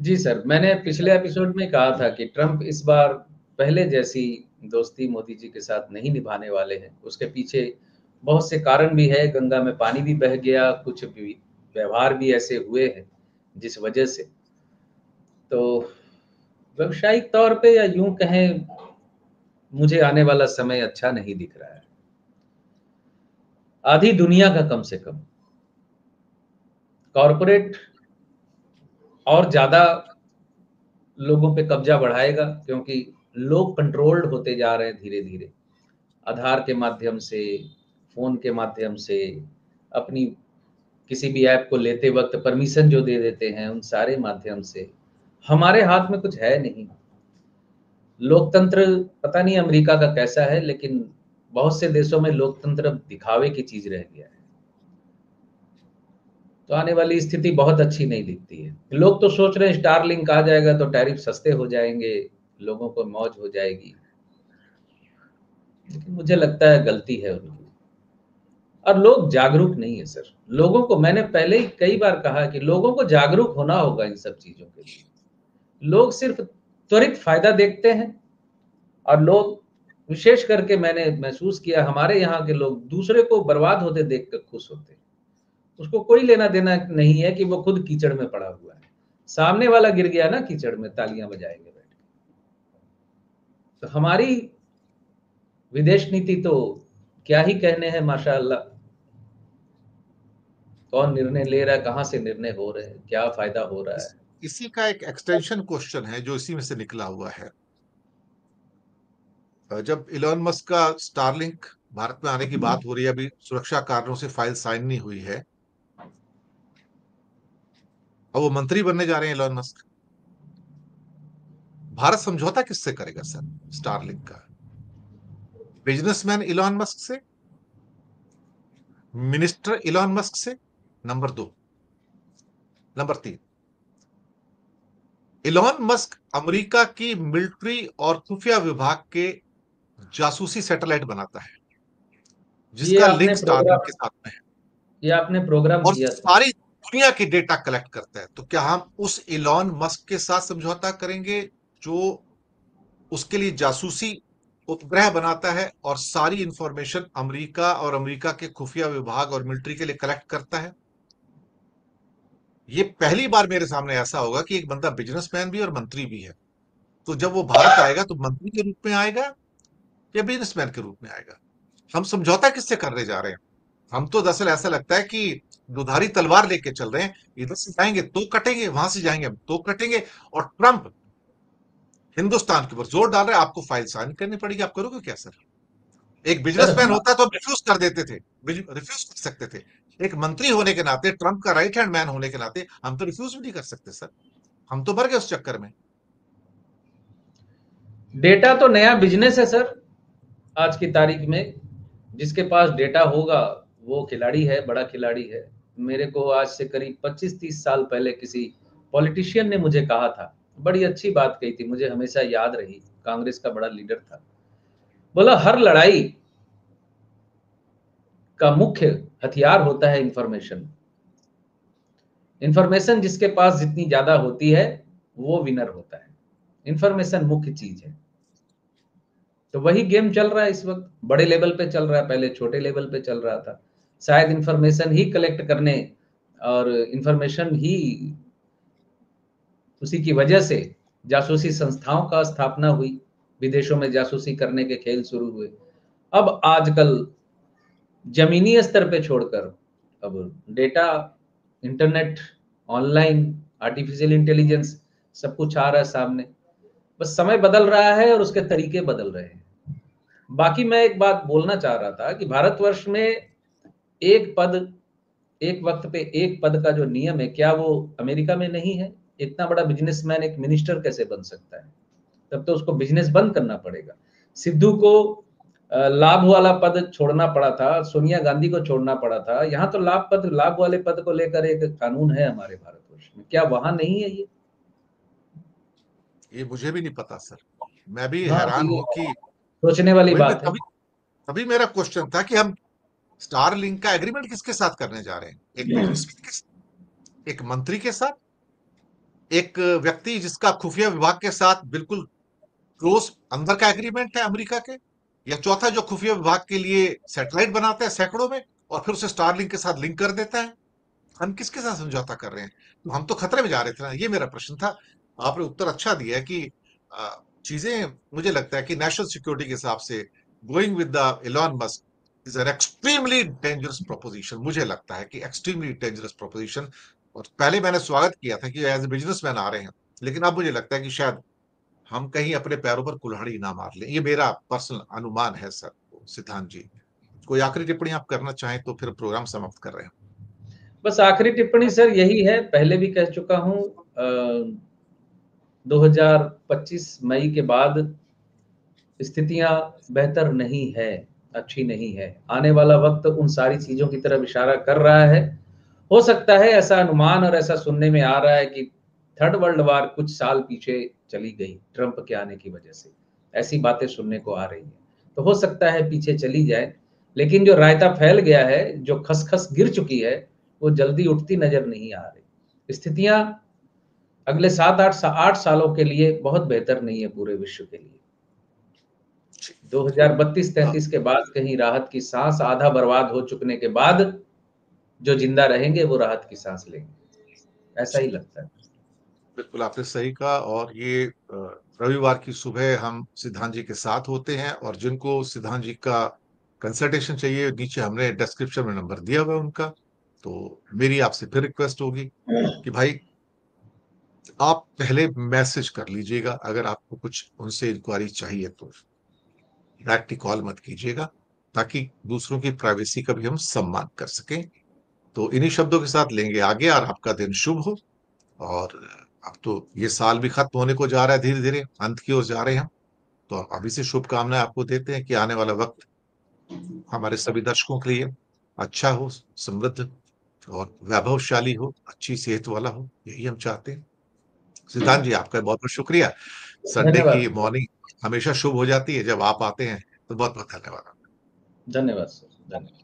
जी sir, मैंने पिछले episode में कहा था कि ट्रंप इस बार पहले जैसी दोस्ती मोदी जी के साथ नहीं निभाने वाले हैं। उसके पीछे बहुत से कारण भी है, गंगा में पानी भी बह गया, कुछ भी व्यवहार भी ऐसे हुए हैं, जिस वजह से। तो व्यावसायिक तौर पे या यूँ कहें, मुझे आने वाला समय अच्छा नहीं दिख रहा है। आधी दुनिया का कम से कम कॉर्पोरेट और ज़्यादा लोगों पे कब्ज़ा बढ़ाएगा, क्योंकि लोग कंट्रोल्ड होते जा रहे हैं धीरे-धीरे। आधार के माध्यम से, फ़ोन के माध्यम से, अपनी किसी भी ऐप को लेते वक़्त परमिशन जो दे देते हैं, उन सारे माध्यम से। हमारे हाथ में कुछ है नहीं। लोकतंत्र पता नहीं अमेरिका का कैसा है, लेकिन बहुत से देशों में लोकतंत्र अब दिखावे की चीज़ रह गया है। तो आने वाली स्थिति बहुत अच्छी नहीं दिखती है। लोग तो सोच रहे हैं स्टारलिंक आ जाएगा तो टैरिफ सस्ते हो जाएँगे, लोगों को मौज हो जाएगी। लेकिन मुझे लगता है गलती है उनकी। और लोग जागरूक नहीं है सर। लोगों को मैंने पहले ही कई बार कहा कि लोगों को जागरूक होना होगा इन सब चीज़ों के लिए। लोग सिर्फ़ त्वरित फ़ायदा देखते हैं और लोग विशेष करके मैंने महसूस किया हमारे यहाँ के लोग दूसरे को बर्बाद होते देख कर खुश होते हैं। उसको कोई लेना-देना नहीं है कि वो खुद कीचड़ में पड़ा हुआ है। सामने वाला गिर गया ना कीचड़ में, तालियाँ बजाएँगे बैठ के। तो हमारी विदेश नीति तो क्या ही कहने हैं माशाअल्लाह। कौन निर्णय ले रहा है, कहाँ से निर्णय हो रहे हैं, क्या फ़ायदा हो रहा है। इसी का एक एक्सटेंशन क्वेश्चन है जो इसी में से निकला हुआ है। जब इलॉन मस्क का स्टारलिंक भारत में आने की बात हो रही है, अभी सुरक्षा कारणों से फाइल साइन नहीं हुई है, और वो मंत्री बनने जा रहे हैं इलॉन मस्क। भारत समझौता किससे करेगा सर स्टारलिंक का? बिजनेसमैन इलॉन मस्क से, मिनिस्टर इलॉन मस्क से, number 2। Number 3, Elon Musk America की मिलिट्री और खुफिया विभाग के जासूसी सैटेलाइट बनाता है, ये जिसका आपने लिंक स्टारलिंक प्रोग्राम के साथ में है, ये आपने प्रोग्राम और किया था। सारी दुनिया की डेटा कलेक्ट करता है। तो क्या हम उस इलॉन मस्क के साथ समझौता करेंगे जो उसके लिए जासूसी उपग्रह बनाता है और सारी इंफॉर्मेशन अमेरिका और अमेरिका के खुफिया विभाग और मिलिट्री के लिए कलेक्ट करता है? ये पहली बार मेरे सामने ऐसा होगा कि एक बंदा बिजनेसमैन भी और मंत्री भी है। तो जब वो भारत आएगा तो मंत्री के रूप में आएगा या बिजनेसमैन के रूप में आएगा? हम समझौता किससे करने जा रहे हैं? हम तो दरअसल ऐसा लगता है कि दुधारी तलवार लेके चल रहे हैं। इधर से जाएंगे तो कटेंगे, वहां से जाएंगे तो कटेंगे। और ट्रंप हिंदुस्तान के ऊपर जोर डाल रहा है, आपको फाइल साइन करनी पड़ेगी। आप करोगे क्या सर? एक सर बिजनेसमैन होता तो रिफ्यूज कर देते थे, रिफ्यूज कर सकते थे। एक मंत्री होने के नाते, ट्रंप का राइट हैंड मैन होने के नाते, हम तो रिफ्यूज भी नहीं कर सकते सर। हम तो भर गए उस चक्कर में। डेटा तो नया बिज़नेस है सर, आज की तारीख में। जिसके पास डेटा होगा, वो खिलाड़ी है, बड़ा खिलाड़ी है। मेरे को आज से करीब 25-30 साल पहले किसी पॉलिटिशियन ने मुझे कहा था, बड़ी अच्छी बात कही थी, मुझे हमेशा याद रही, कांग्रेस का बड़ा लीडर था। बोला हर लड़ाई का मुख्य हथियार होता है इन्फॉर्मेशन। इन्फॉर्मेशन जिसके पास जितनी ज़्यादा होती है, वो विनर होता है। इन्फॉर्मेशन मुख्य चीज़ है। तो वही गेम चल रहा है इस वक़्त, बड़े लेवल पे चल रहा है, पहले छोटे लेवल पे चल रहा था। शायद इन्फॉर्मेशन ही कलेक्ट करने और इन्फॉर्मेशन ही उसी की वजह से जासूसी संस्थाओं का स्थापना हुई, विदेशों में जासूसी करने के खेल शुरू हुए। अब आजकल ज़मीनी स्तर पे छोड़कर अब data, internet, online, artificial intelligence सब कुछ आ रहा है सामने। बस समय बदल रहा है और उसके तरीके बदल रहे हैं। बाकी मैं एक बात बोलना चाह रहा था कि भारतवर्ष में एक पद, एक वक़्त पे एक पद का जो नियम है, क्या वो अमेरिका में नहीं है? इतना बड़ा बिज़नेसमैन एक मिनिस्टर कैसे बन सकता है? तब तो उसको बिज़नेस बंद करना पड़ेगा। सिद्धू को लाभ वाला पद छोड़ना पड़ा था, सोनिया गांधी को छोड़ना पड़ा था। यहाँ तो लाभ वाले पद को लेकर एक कानून है हमारे भारतवर्ष में। क्या वहाँ नहीं है ये? ये मुझे भी नहीं पता सर। मैं भी हाँ, तो हैरान ये हूं कि सोचने वाली वही मैं बात है। तभी तभी मेरा क्वेश्चन था कि हम स्टार लिंक का एग्रीमेंट किसके साथ करने जा रहे हैं? एक बिजनेसमैन के साथ, एक मंत्री के साथ, एक व्यक्ति जिसका खुफिया विभाग के साथ बिल्कुल क्लोज अंदर का एग्रीमेंट है अमेरिका के, या चौथा जो खुफिया विभाग के लिए सैटेलाइट बनाता है सैकड़ों में और फिर उसे स्टारलिंक के साथ लिंक कर देता है। हम किसके साथ समझौता कर रहे हैं? तो हम तो खतरे में जा रहे थे ना, ये मेरा प्रश्न था। आपने उत्तर अच्छा दिया है कि अ, चीजें, मुझे लगता है कि नेशनल सिक्योरिटी के हिसाब से going with the Elon Musk is an extremely dangerous proposition. मुझे लगता है कि एक्सट्रीमली डेंजरस प्रोपोजिशन। और पहले मैंने स्वागत किया था कि एज ए बिजनेसमैन आ रहे हैं, लेकिन अब मुझे लगता है कि शायद हम कहीं अपने पैरों पर कुल्हाड़ी ना मार लें। ये मेरा पर्सनल अनुमान है सर। सिद्धांत जी, कोई आखिरी टिप्पणी आप करना चाहें तो फिर प्रोग्राम समाप्त कर रहे हैं। बस आखिरी टिप्पणी सर यही है, पहले भी कह चुका हूं, 2025 मई के बाद स्थितियां बेहतर नहीं है, अच्छी नहीं है। आने वाला वक्त उन सारी चीजों की तरफ इशारा कर रहा है। हो सकता है ऐसा अनुमान और ऐसा सुनने में आ रहा है कि थर्ड वर्ल्ड वार कुछ साल पीछे चली गई ट्रंप के आने की वजह से, ऐसी बातें सुनने को आ रही हैं। तो हो सकता है पीछे चली जाए, लेकिन जो रायता फैल गया है, जो खसखस गिर चुकी है, वो जल्दी उठती नजर नहीं आ रही। स्थितियां अगले 7-8 सालों के लिए बहुत बेहतर नहीं है पूरे विश्व के लिए। 2032-33 के बाद कहीं राहत की सांस, आधा बर्बाद हो चुकने के बाद जो जिंदा रहेंगे वो राहत की सांस लेंगे, ऐसा ही लगता है। बिल्कुल आपने सही कहा। और ये रविवार की सुबह हम सिद्धांत जी के साथ होते हैं, और जिनको सिद्धांत जी का कंसल्टेशन चाहिए, नीचे हमने डिस्क्रिप्शन में नंबर दिया हुआ है उनका। तो मेरी आपसे फिर रिक्वेस्ट होगी कि भाई आप पहले मैसेज कर लीजिएगा, अगर आपको कुछ उनसे इंक्वायरी चाहिए तो डायरेक्टली कॉल मत कीजिएगा, ताकि दूसरों की प्राइवेसी का भी हम सम्मान कर सकें। तो इन्हीं शब्दों के साथ लेंगे आगे, और आपका दिन शुभ हो। और अब तो ये साल भी खत्म होने को जा रहा है, धीरे धीरे अंत की ओर जा रहे हैं हम। तो अभी से शुभकामनाएं आपको देते हैं कि आने वाला वक्त हमारे सभी दर्शकों के लिए अच्छा हो, समृद्ध और वैभवशाली हो, अच्छी सेहत वाला हो, यही हम चाहते हैं। सिद्धांत जी, आपका बहुत बहुत शुक्रिया। संडे धन्यवाद की सर। मॉर्निंग हमेशा शुभ हो जाती है जब आप आते हैं, तो बहुत बहुत धन्यवाद। धन्यवाद सर, धन्यवाद।